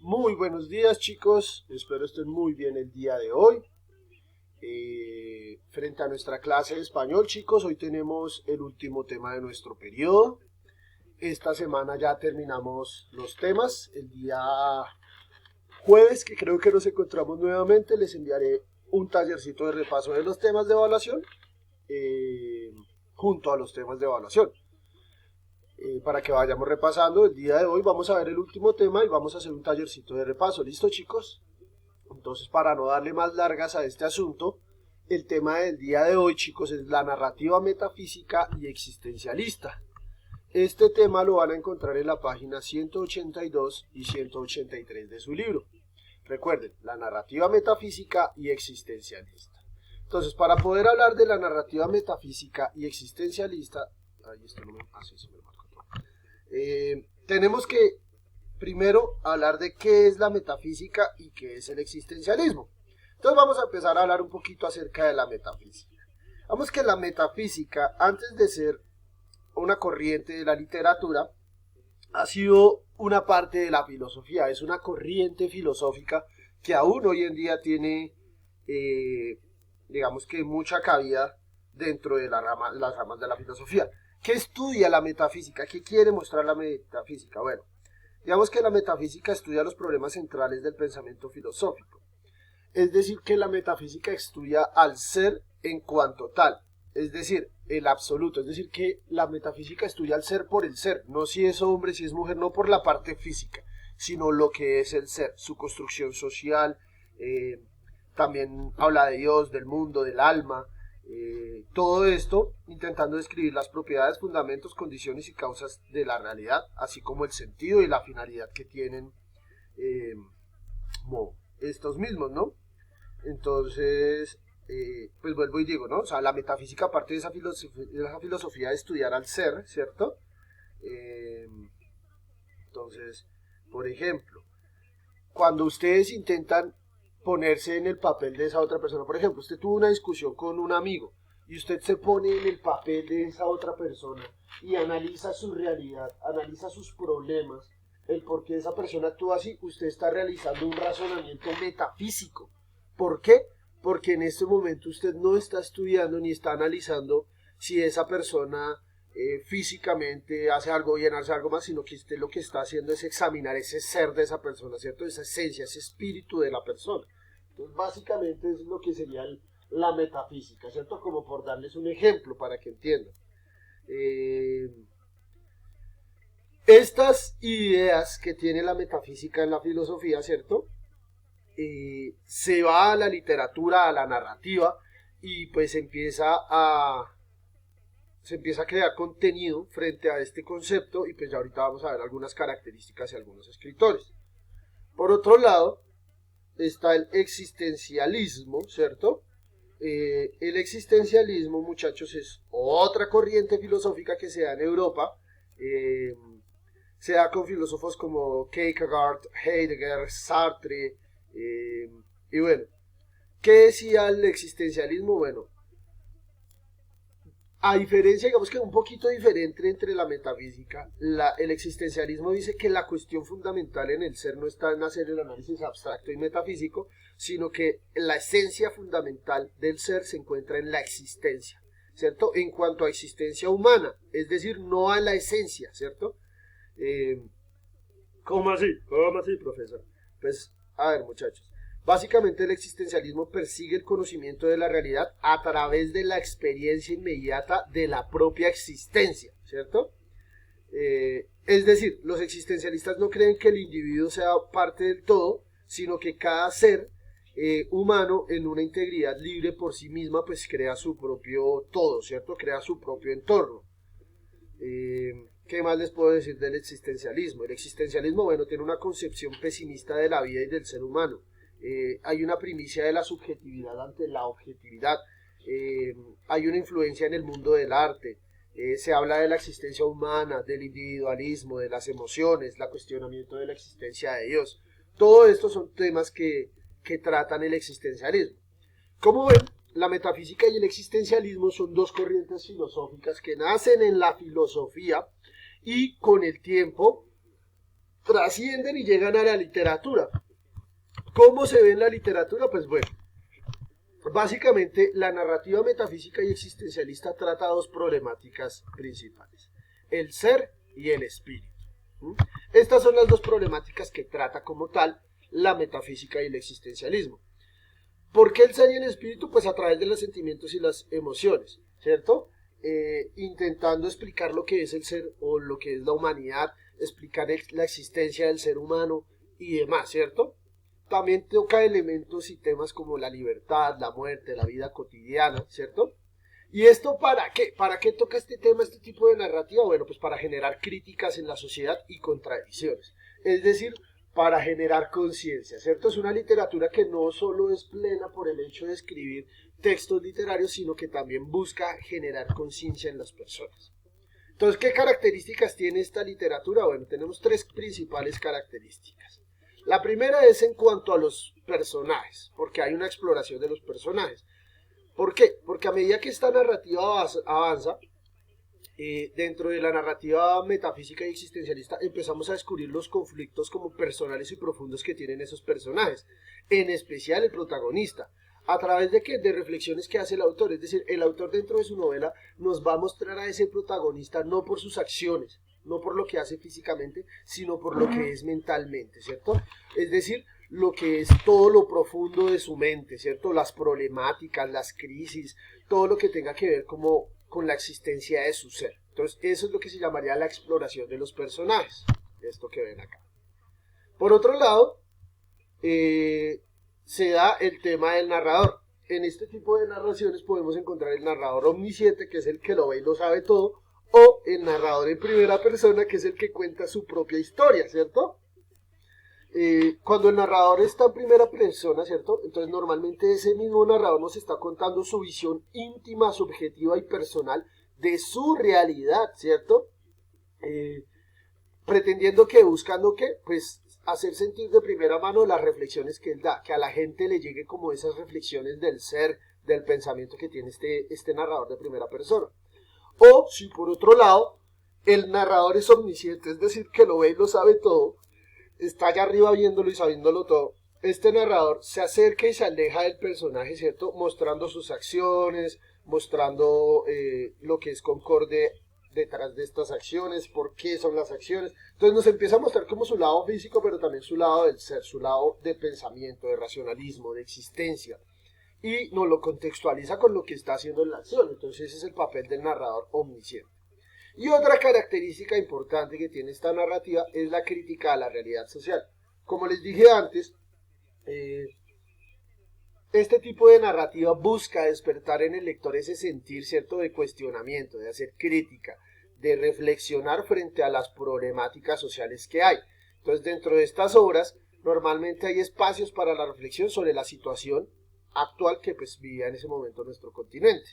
Muy buenos días, chicos, espero estén muy bien el día de hoy. Frente a nuestra clase de español, chicos, hoy tenemos el último tema de nuestro periodo. Esta semana ya terminamos los temas. El día jueves, que creo que nos encontramos nuevamente, les enviaré un tallercito de repaso de los temas de evaluación junto a los temas de evaluación. Para que vayamos repasando. El día de hoy vamos a ver el último tema y vamos a hacer un tallercito de repaso. ¿Listo, chicos? Entonces, para no darle más largas a este asunto, el tema del día de hoy, chicos, es la narrativa metafísica y existencialista. Este tema lo van a encontrar en la página 182 y 183 de su libro. Recuerden, la narrativa metafísica y existencialista. Entonces, para poder hablar de la narrativa metafísica y existencialista, tenemos que primero hablar de qué es la metafísica y qué es el existencialismo. Entonces vamos a empezar a hablar un poquito acerca de la metafísica. Vamos que la metafísica, antes de ser una corriente de la literatura, ha sido una parte de la filosofía, es una corriente filosófica que aún hoy en día tiene, digamos que mucha cabida dentro de las ramas de la filosofía. ¿Qué estudia la metafísica? ¿Qué quiere mostrar la metafísica? Bueno, digamos que la metafísica estudia los problemas centrales del pensamiento filosófico. Es decir, que la metafísica estudia al ser en cuanto tal, es decir, el absoluto. Es decir, que la metafísica estudia al ser por el ser, no si es hombre, si es mujer, no por la parte física, sino lo que es el ser, su construcción social. También habla de Dios, del mundo, del alma. Todo esto intentando describir las propiedades, fundamentos, condiciones y causas de la realidad, así como el sentido y la finalidad que tienen estos mismos, ¿no? Entonces, pues vuelvo y digo, ¿no? O sea, la metafísica parte de esa filosofía de estudiar al ser, ¿cierto? Entonces, por ejemplo, cuando ustedes intentan ponerse en el papel de esa otra persona, por ejemplo, usted tuvo una discusión con un amigo y usted se pone en el papel de esa otra persona y analiza su realidad, analiza sus problemas, el por qué esa persona actúa así, usted está realizando un razonamiento metafísico. ¿Por qué? Porque en este momento usted no está estudiando ni está analizando si esa persona físicamente hace algo bien, hace algo más, sino que usted lo que está haciendo es examinar ese ser de esa persona, ¿cierto? Esa esencia, ese espíritu de la persona. Entonces, básicamente es lo que sería la metafísica, ¿cierto? Como por darles un ejemplo para que entiendan. Estas ideas que tiene la metafísica en la filosofía, ¿cierto? Se va a la literatura, a la narrativa, y pues se empieza a crear contenido frente a este concepto, y pues ya ahorita vamos a ver algunas características de algunos escritores. Por otro lado, está el existencialismo, ¿cierto? El existencialismo, muchachos, es otra corriente filosófica que se da en Europa. Se da con filósofos como Kierkegaard, Heidegger, Sartre. Y bueno, ¿qué decía el existencialismo? Bueno, a diferencia, digamos que un poquito diferente entre la metafísica, el existencialismo dice que la cuestión fundamental en el ser no está en hacer el análisis abstracto y metafísico, sino que la esencia fundamental del ser se encuentra en la existencia, ¿cierto? En cuanto a existencia humana, es decir, no a la esencia, ¿cierto? ¿Cómo así? ¿Cómo así, profesor? Pues, a ver, muchachos. Básicamente el existencialismo persigue el conocimiento de la realidad a través de la experiencia inmediata de la propia existencia, ¿cierto? Es decir, los existencialistas no creen que el individuo sea parte del todo, sino que cada ser humano en una integridad libre por sí misma pues crea su propio todo, ¿cierto? Crea su propio entorno. ¿Qué más les puedo decir del existencialismo? El existencialismo, bueno, tiene una concepción pesimista de la vida y del ser humano. Hay una primicia de la subjetividad ante la objetividad, hay una influencia en el mundo del arte, se habla de la existencia humana, del individualismo, de las emociones, el cuestionamiento de la existencia de Dios. Todo esto son temas que tratan el existencialismo. Como ven, la metafísica y el existencialismo son dos corrientes filosóficas que nacen en la filosofía y con el tiempo trascienden y llegan a la literatura. ¿Cómo se ve en la literatura? Pues bueno, básicamente la narrativa metafísica y existencialista trata dos problemáticas principales: el ser y el espíritu. Estas son las dos problemáticas que trata como tal la metafísica y el existencialismo. ¿Por qué el ser y el espíritu? Pues a través de los sentimientos y las emociones, ¿cierto? Intentando explicar lo que es el ser o lo que es la humanidad, explicar la existencia del ser humano y demás, ¿cierto? También toca elementos y temas como la libertad, la muerte, la vida cotidiana, ¿cierto? ¿Y esto para qué? ¿Para qué toca este tema, este tipo de narrativa? Bueno, pues para generar críticas en la sociedad y contradicciones. Es decir, para generar conciencia, ¿cierto? Es una literatura que no solo es plena por el hecho de escribir textos literarios, sino que también busca generar conciencia en las personas. Entonces, ¿qué características tiene esta literatura? Bueno, tenemos tres principales características. La primera es en cuanto a los personajes, porque hay una exploración de los personajes. ¿Por qué? Porque a medida que esta narrativa avanza, dentro de la narrativa metafísica y existencialista empezamos a descubrir los conflictos como personales y profundos que tienen esos personajes, en especial el protagonista. ¿A través de qué? De reflexiones que hace el autor. Es decir, el autor dentro de su novela nos va a mostrar a ese protagonista no por sus acciones, no por lo que hace físicamente, sino por lo que es mentalmente, ¿cierto? Es decir, lo que es todo lo profundo de su mente, ¿cierto? Las problemáticas, las crisis, todo lo que tenga que ver como con la existencia de su ser. Entonces, eso es lo que se llamaría la exploración de los personajes, esto que ven acá. Por otro lado, se da el tema del narrador. En este tipo de narraciones podemos encontrar el narrador omnisciente, que es el que lo ve y lo sabe todo, o el narrador en primera persona, que es el que cuenta su propia historia, ¿cierto? Cuando el narrador está en primera persona, ¿cierto? Entonces normalmente ese mismo narrador nos está contando su visión íntima, subjetiva y personal de su realidad, ¿cierto? Pretendiendo que, buscando que, pues hacer sentir de primera mano las reflexiones que él da, que a la gente le llegue como esas reflexiones del ser, del pensamiento que tiene este narrador de primera persona. O si por otro lado el narrador es omnisciente, es decir, que lo ve y lo sabe todo, está allá arriba viéndolo y sabiéndolo todo, este narrador se acerca y se aleja del personaje, ¿cierto? Mostrando sus acciones, mostrando lo que es concorde detrás de estas acciones, por qué son las acciones. Entonces nos empieza a mostrar como su lado físico, pero también su lado del ser, su lado de pensamiento, de racionalismo, de existencia. Y nos lo contextualiza con lo que está haciendo en la acción. Entonces ese es el papel del narrador omnisciente. Y otra característica importante que tiene esta narrativa es la crítica a la realidad social. Como les dije antes, este tipo de narrativa busca despertar en el lector ese sentir, ¿cierto?, de cuestionamiento, de hacer crítica, de reflexionar frente a las problemáticas sociales que hay. Entonces, dentro de estas obras, normalmente hay espacios para la reflexión sobre la situación actual que pues vivía en ese momento nuestro continente.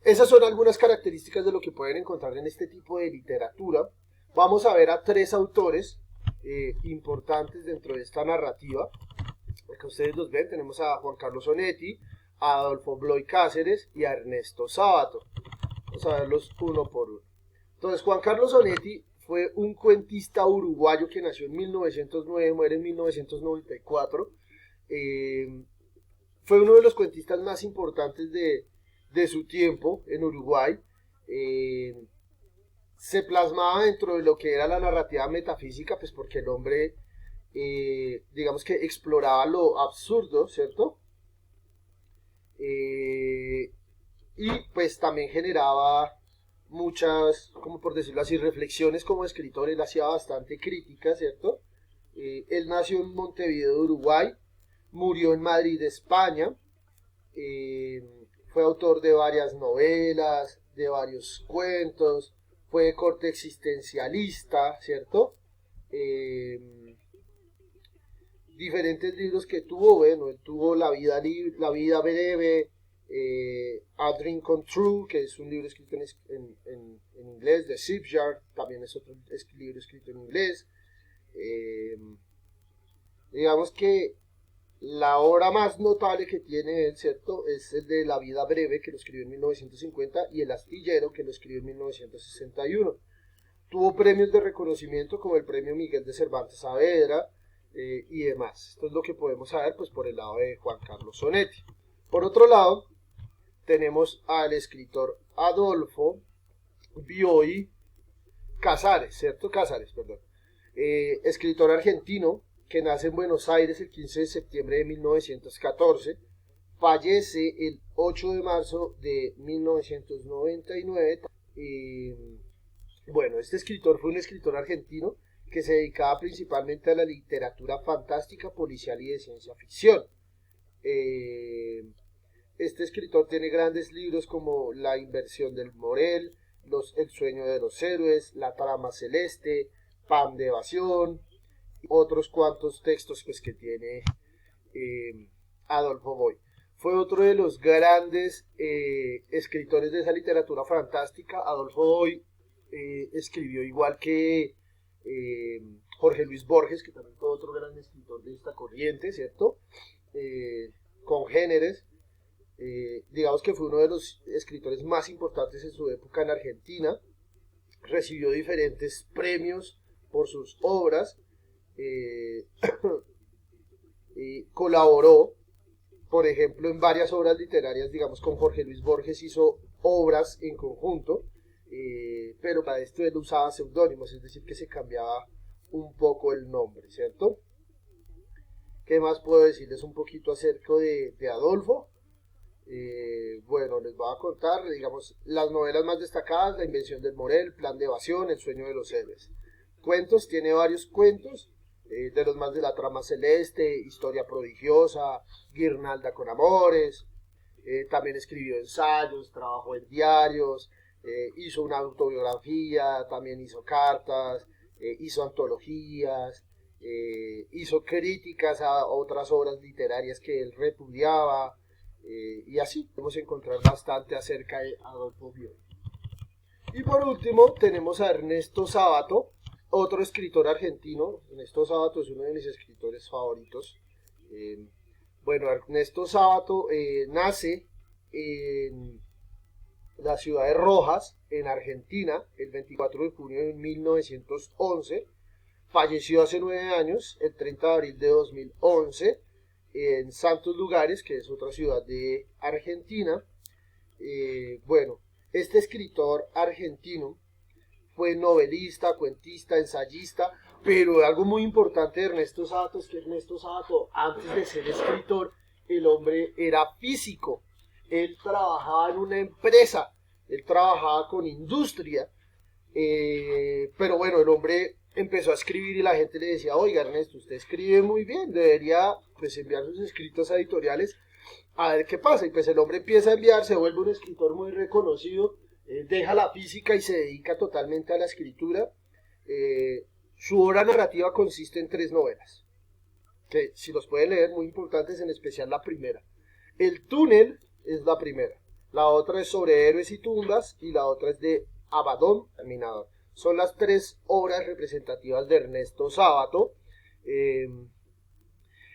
Esas son algunas características de lo que pueden encontrar en este tipo de literatura. Vamos a ver a tres autores importantes dentro de esta narrativa. Acá ustedes los ven, tenemos a Juan Carlos Onetti, a Adolfo Bloy Cáceres y a Ernesto Sábato. Vamos a verlos uno por uno. Entonces, Juan Carlos Onetti fue un cuentista uruguayo que nació en 1909, muere en 1994. Fue uno de los cuentistas más importantes de su tiempo en Uruguay. Se plasmaba dentro de lo que era la narrativa metafísica, pues porque el hombre, digamos que exploraba lo absurdo, ¿cierto? Y pues también generaba muchas, como por decirlo así, reflexiones como escritor. Él hacía bastante crítica, ¿cierto? Él nació en Montevideo, Uruguay, murió en Madrid, España. Fue autor de varias novelas, de varios cuentos, fue de corte existencialista, ¿cierto? Diferentes libros que tuvo, bueno, él tuvo La vida breve, A Dream Come True, que es un libro escrito en inglés, The Shipyard, también es otro libro escrito en inglés. Digamos que la obra más notable que tiene él, ¿cierto?, es el de La vida breve, que lo escribió en 1950, y El astillero, que lo escribió en 1961. tuvo premios de reconocimiento como el premio Miguel de Cervantes Saavedra y demás. Esto es lo que podemos saber pues por el lado de Juan Carlos Onetti. Por otro lado, tenemos al escritor Adolfo Bioy Casares, ¿cierto? Casares, perdón. Escritor argentino que nace en Buenos Aires el 15 de septiembre de 1914, fallece el 8 de marzo de 1999. Bueno, este escritor fue un escritor argentino que se dedicaba principalmente a la literatura fantástica, policial y de ciencia ficción. Este escritor tiene grandes libros como La inversión del Morel, El sueño de los héroes, La trama celeste, Pan de evasión, otros cuantos textos pues que tiene Adolfo Bioy. Fue otro de los grandes escritores de esa literatura fantástica. Adolfo Bioy escribió igual que Jorge Luis Borges, que también fue otro gran escritor de esta corriente, ¿cierto? Congéneres. Digamos que fue uno de los escritores más importantes en su época en Argentina. Recibió diferentes premios por sus obras. Colaboró, por ejemplo, en varias obras literarias, digamos, con Jorge Luis Borges hizo obras en conjunto, pero para esto él usaba seudónimos, es decir, que se cambiaba un poco el nombre, ¿cierto? ¿Qué más puedo decirles un poquito acerca de Adolfo? Bueno, les voy a contar, digamos, las novelas más destacadas: La invención del Morel, Plan de evasión, El sueño de los héroes. Cuentos, tiene varios cuentos, de los más de La trama celeste, Historia prodigiosa, Guirnalda con amores. También escribió ensayos, trabajó en diarios, hizo una autobiografía, también hizo cartas, hizo antologías, hizo críticas a otras obras literarias que él repudiaba. Y así podemos encontrar bastante acerca de Adolfo Bioy. Y por último tenemos a Ernesto Sábato, otro escritor argentino. Ernesto Sábato es uno de mis escritores favoritos. Bueno, Ernesto Sábato nace en la ciudad de Rojas, en Argentina, el 24 de junio de 1911. Falleció hace 9 años, el 30 de abril de 2011, en Santos Lugares, que es otra ciudad de Argentina. Bueno, este escritor argentino fue novelista, cuentista, ensayista, pero algo muy importante de Ernesto Sábato es que Ernesto Sábato, antes de ser escritor, el hombre era físico. Él trabajaba en una empresa, él trabajaba con industria, pero bueno, el hombre empezó a escribir y la gente le decía: oiga, Ernesto, usted escribe muy bien, debería pues enviar sus escritos a editoriales a ver qué pasa. Y pues el hombre empieza a enviar, se vuelve un escritor muy reconocido, deja la física y se dedica totalmente a la escritura. Su obra narrativa consiste en 3 novelas, que si los pueden leer, muy importantes, en especial la primera. El túnel es la primera, la otra es sobre héroes y tumbas, y la otra es de Abaddon, Terminador. Son las 3 obras representativas de Ernesto Sábato.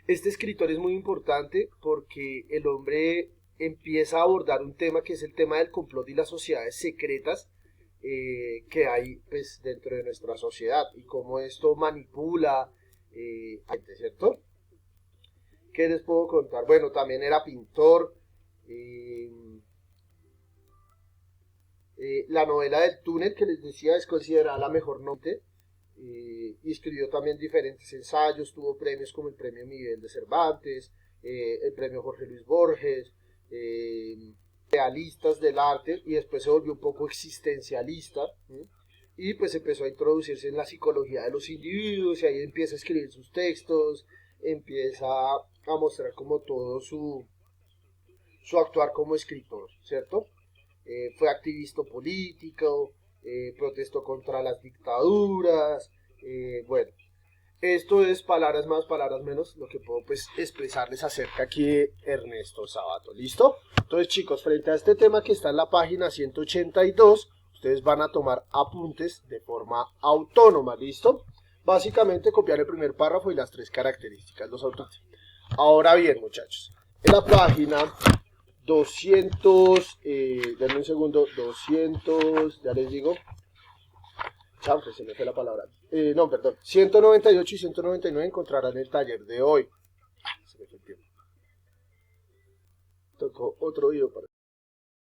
Este escritor es muy importante porque el hombre empieza a abordar un tema que es el tema del complot y las sociedades secretas que hay pues dentro de nuestra sociedad, y cómo esto manipula gente, ¿cierto? ¿Qué les puedo contar? Bueno, también era pintor. La novela del túnel, que les decía, es considerada la mejor novela, y escribió también diferentes ensayos. Tuvo premios como el premio Miguel de Cervantes, el premio Jorge Luis Borges, realistas del arte, y después se volvió un poco existencialista, y pues empezó a introducirse en la psicología de los individuos, y ahí empieza a escribir sus textos, empieza a mostrar como todo su actuar como escritor, ¿cierto? Fue activista político, protestó contra las dictaduras. Bueno, esto es palabras más, palabras menos, lo que puedo pues expresarles acerca aquí de Ernesto Sábato. ¿Listo? Entonces, chicos, frente a este tema que está en la página 182, ustedes van a tomar apuntes de forma autónoma. ¿Listo? Básicamente copiar el primer párrafo y las 3 características, los autores. Ahora bien, muchachos, en la página 200, denme un segundo, 200, ya les digo, chanfle, se me fue la palabra. No, perdón. 198 y 199 encontrarán el taller de hoy. Se me fue el tiempo. Tocó otro video para